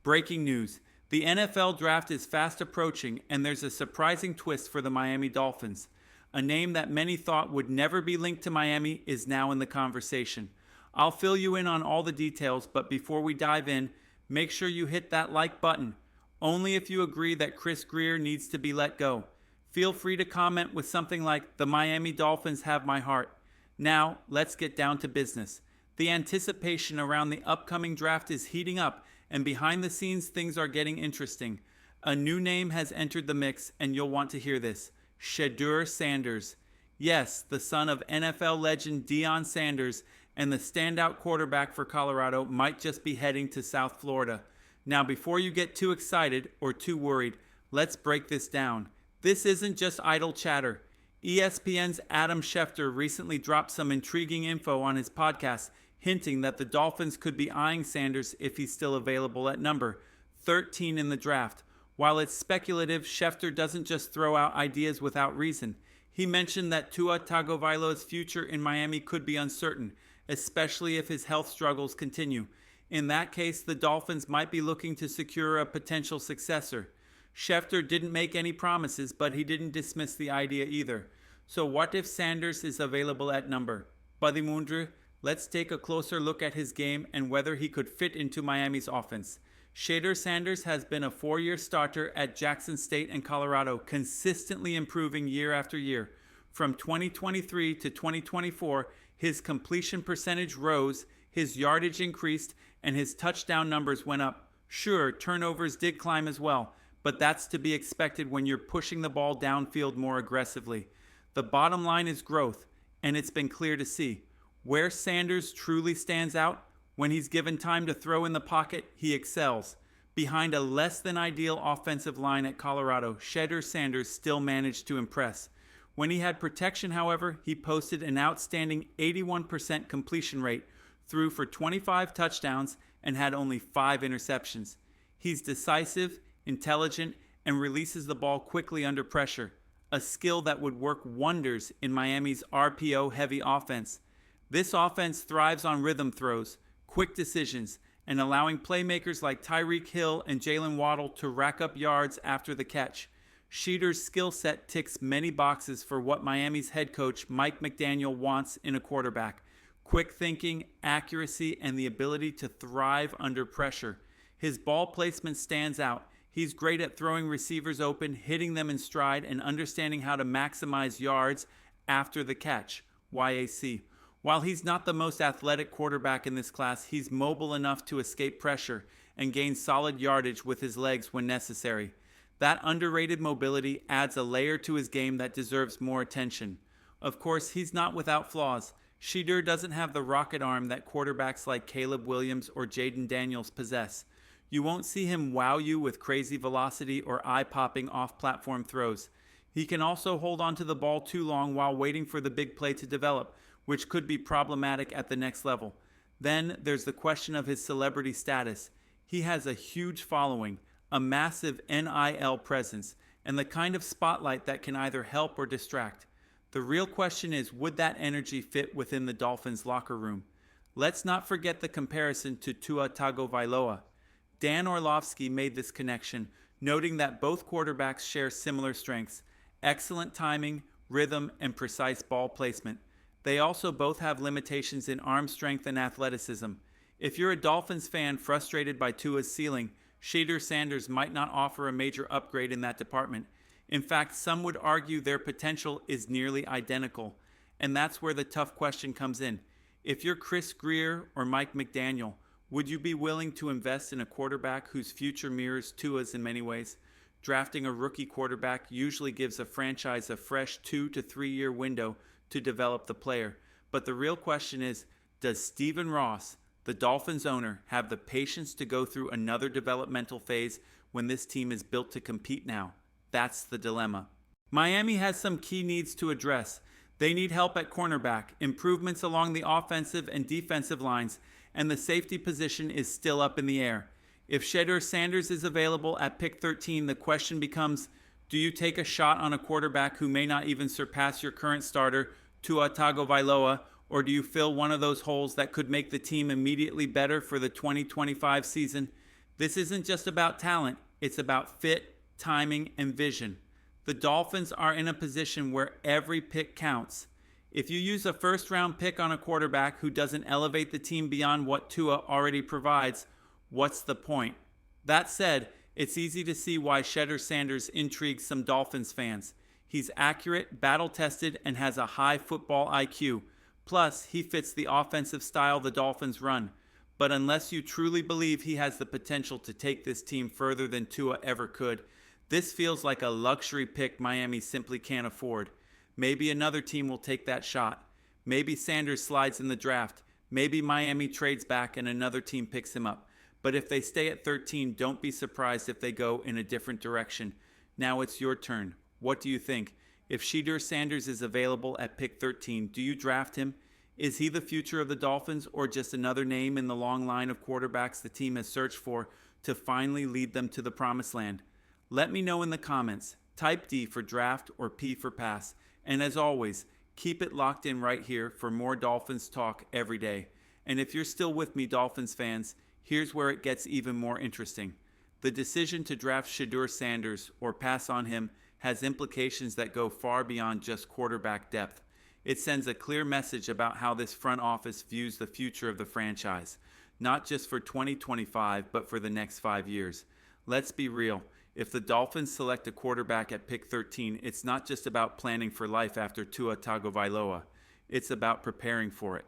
Breaking news. The NFL draft is fast approaching, and there's a surprising twist for the Miami Dolphins. A name that many thought would never be linked to Miami is now in the conversation. I'll fill you in on all the details, but before we dive in, make sure you hit that like button. Only if you agree that Chris Grier needs to be let go. Feel free to comment with something like, "The Miami Dolphins have my heart." Now, let's get down to business. The anticipation around the upcoming draft is heating up, and behind the scenes, things are getting interesting. A new name has entered the mix, and you'll want to hear this. Shedeur Sanders. Yes, the son of NFL legend Deion Sanders, and the standout quarterback for Colorado might just be heading to South Florida. Now, before you get too excited or too worried, let's break this down. This isn't just idle chatter. ESPN's Adam Schefter recently dropped some intriguing info on his podcast, hinting that the Dolphins could be eyeing Sanders if he's still available at number 13 in the draft. While it's speculative, Schefter doesn't just throw out ideas without reason. He mentioned that Tua Tagovailoa's future in Miami could be uncertain, especially if his health struggles continue. In that case, the Dolphins might be looking to secure a potential successor. Schefter didn't make any promises, but he didn't dismiss the idea either. So what if Sanders is available at number? Buddy Mundre, let's take a closer look at his game and whether he could fit into Miami's offense. Shedeur Sanders has been a 4-year starter at Jackson State and Colorado, consistently improving year after year. From 2023 to 2024, his completion percentage rose, his yardage increased, and his touchdown numbers went up. Sure, turnovers did climb as well, but that's to be expected when you're pushing the ball downfield more aggressively. The bottom line is growth, and it's been clear to see. Where Sanders truly stands out, when he's given time to throw in the pocket, he excels. Behind a less than ideal offensive line at Colorado, Shedeur Sanders still managed to impress. When he had protection, however, he posted an outstanding 81% completion rate, threw for 25 touchdowns, and had only 5 interceptions. He's decisive, intelligent, and releases the ball quickly under pressure, a skill that would work wonders in Miami's RPO-heavy offense. This offense thrives on rhythm throws, quick decisions, and allowing playmakers like Tyreek Hill and Jalen Waddle to rack up yards after the catch. Shedeur's skill set ticks many boxes for what Miami's head coach Mike McDaniel wants in a quarterback. Quick thinking, accuracy, and the ability to thrive under pressure. His ball placement stands out. He's great at throwing receivers open, hitting them in stride, and understanding how to maximize yards after the catch, YAC. While he's not the most athletic quarterback in this class, he's mobile enough to escape pressure and gain solid yardage with his legs when necessary. That underrated mobility adds a layer to his game that deserves more attention. Of course, he's not without flaws. Shedeur doesn't have the rocket arm that quarterbacks like Caleb Williams or Jaden Daniels possess. You won't see him wow you with crazy velocity or eye-popping off-platform throws. He can also hold onto the ball too long while waiting for the big play to develop, which could be problematic at the next level. Then there's the question of his celebrity status. He has a huge following, a massive NIL presence, and the kind of spotlight that can either help or distract. The real question is, would that energy fit within the Dolphins' locker room? Let's not forget the comparison to Tua Tagovailoa. Dan Orlovsky made this connection, noting that both quarterbacks share similar strengths: excellent timing, rhythm, and precise ball placement. They also both have limitations in arm strength and athleticism. If you're a Dolphins fan frustrated by Tua's ceiling, Shedeur Sanders might not offer a major upgrade in that department. In fact, some would argue their potential is nearly identical. And that's where the tough question comes in. If you're Chris Grier or Mike McDaniel, would you be willing to invest in a quarterback whose future mirrors Tua's in many ways? Drafting a rookie quarterback usually gives a franchise a fresh 2 to 3 year window to develop the player. But the real question is, does Stephen Ross, the Dolphins owner, have the patience to go through another developmental phase when this team is built to compete now? That's the dilemma. Miami has some key needs to address. They need help at cornerback, improvements along the offensive and defensive lines, and the safety position is still up in the air. If Shedeur Sanders is available at pick 13, the question becomes, do you take a shot on a quarterback who may not even surpass your current starter, Tua Tagovailoa, or do you fill one of those holes that could make the team immediately better for the 2025 season? This isn't just about talent, it's about fit, timing, and vision. The Dolphins are in a position where every pick counts. If you use a first round pick on a quarterback who doesn't elevate the team beyond what Tua already provides, what's the point? That said, it's easy to see why Shedeur Sanders intrigues some Dolphins fans. He's accurate, battle tested, and has a high football IQ. Plus, he fits the offensive style the Dolphins run. But unless you truly believe he has the potential to take this team further than Tua ever could, this feels like a luxury pick Miami simply can't afford. Maybe another team will take that shot. Maybe Sanders slides in the draft. Maybe Miami trades back and another team picks him up. But if they stay at 13, don't be surprised if they go in a different direction. Now it's your turn. What do you think? If Shedeur Sanders is available at pick 13, do you draft him? Is he the future of the Dolphins or just another name in the long line of quarterbacks the team has searched for to finally lead them to the promised land? Let me know in the comments. Type D for draft or P for pass. And as always, keep it locked in right here for more Dolphins talk every day. And if you're still with me, Dolphins fans, here's where it gets even more interesting. The decision to draft Shedeur Sanders or pass on him has implications that go far beyond just quarterback depth. It sends a clear message about how this front office views the future of the franchise, not just for 2025, but for the next 5 years. Let's be real. If the Dolphins select a quarterback at pick 13, it's not just about planning for life after Tua Tagovailoa. It's about preparing for it.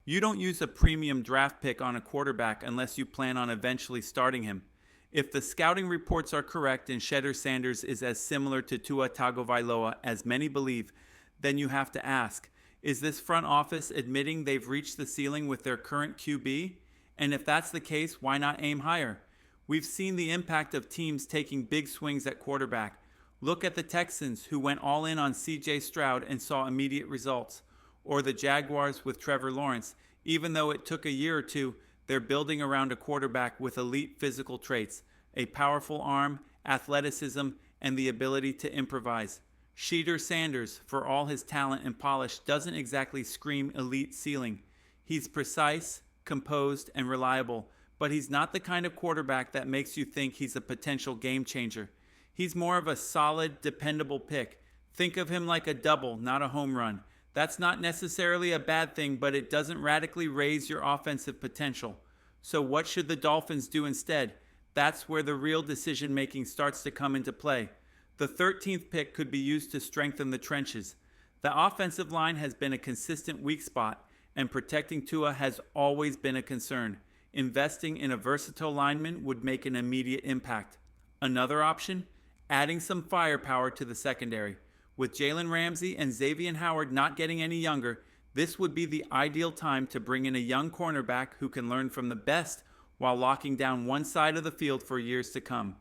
You don't use a premium draft pick on a quarterback unless you plan on eventually starting him. If the scouting reports are correct and Shedeur Sanders is as similar to Tua Tagovailoa as many believe, then you have to ask, is this front office admitting they've reached the ceiling with their current QB? And if that's the case, why not aim higher? We've seen the impact of teams taking big swings at quarterback. Look at the Texans, who went all in on C.J. Stroud and saw immediate results. Or the Jaguars with Trevor Lawrence. Even though it took a year or two, they're building around a quarterback with elite physical traits, a powerful arm, athleticism, and the ability to improvise. Shedeur Sanders, for all his talent and polish, doesn't exactly scream elite ceiling. He's precise, composed, and reliable, but he's not the kind of quarterback that makes you think he's a potential game changer. He's more of a solid, dependable pick. Think of him like a double, not a home run. That's not necessarily a bad thing, but it doesn't radically raise your offensive potential. So what should the Dolphins do instead? That's where the real decision-making starts to come into play. The 13th pick could be used to strengthen the trenches. The offensive line has been a consistent weak spot, and protecting Tua has always been a concern. Investing in a versatile lineman would make an immediate impact. Another option? Adding some firepower to the secondary. With Jalen Ramsey and Xavier Howard not getting any younger, this would be the ideal time to bring in a young cornerback who can learn from the best while locking down one side of the field for years to come.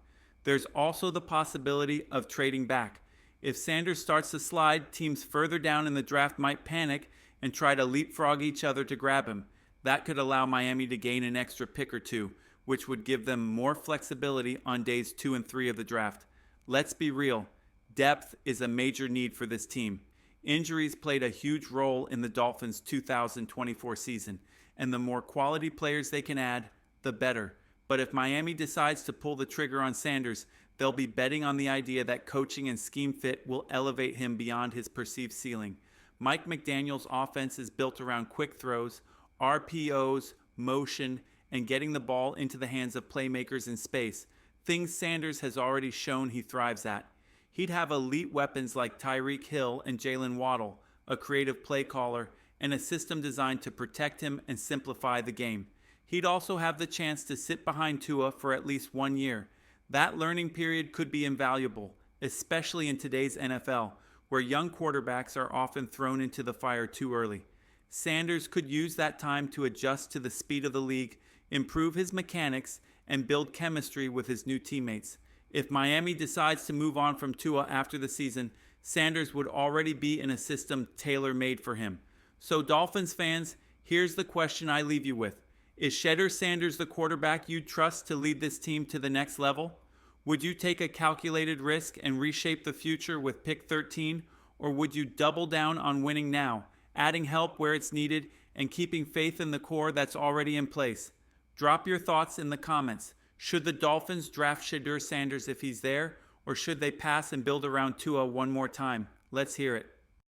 There's also the possibility of trading back. If Sanders starts to slide, teams further down in the draft might panic and try to leapfrog each other to grab him. That could allow Miami to gain an extra pick or two, which would give them more flexibility on days 2 and 3 of the draft. Let's be real. Depth is a major need for this team. Injuries played a huge role in the Dolphins' 2024 season, and the more quality players they can add, the better. But if Miami decides to pull the trigger on Sanders, they'll be betting on the idea that coaching and scheme fit will elevate him beyond his perceived ceiling. Mike McDaniel's offense is built around quick throws, RPOs, motion, and getting the ball into the hands of playmakers in space, things Sanders has already shown he thrives at. He'd have elite weapons like Tyreek Hill and Jalen Waddle, a creative play caller, and a system designed to protect him and simplify the game. He'd also have the chance to sit behind Tua for at least 1 year. That learning period could be invaluable, especially in today's NFL, where young quarterbacks are often thrown into the fire too early. Sanders could use that time to adjust to the speed of the league, improve his mechanics, and build chemistry with his new teammates. If Miami decides to move on from Tua after the season, Sanders would already be in a system tailor-made for him. So Dolphins fans, here's the question I leave you with. Is Shedeur Sanders the quarterback you'd trust to lead this team to the next level? Would you take a calculated risk and reshape the future with pick 13, or would you double down on winning now, adding help where it's needed, and keeping faith in the core that's already in place? Drop your thoughts in the comments. Should the Dolphins draft Shedeur Sanders if he's there, or should they pass and build around Tua one more time? Let's hear it.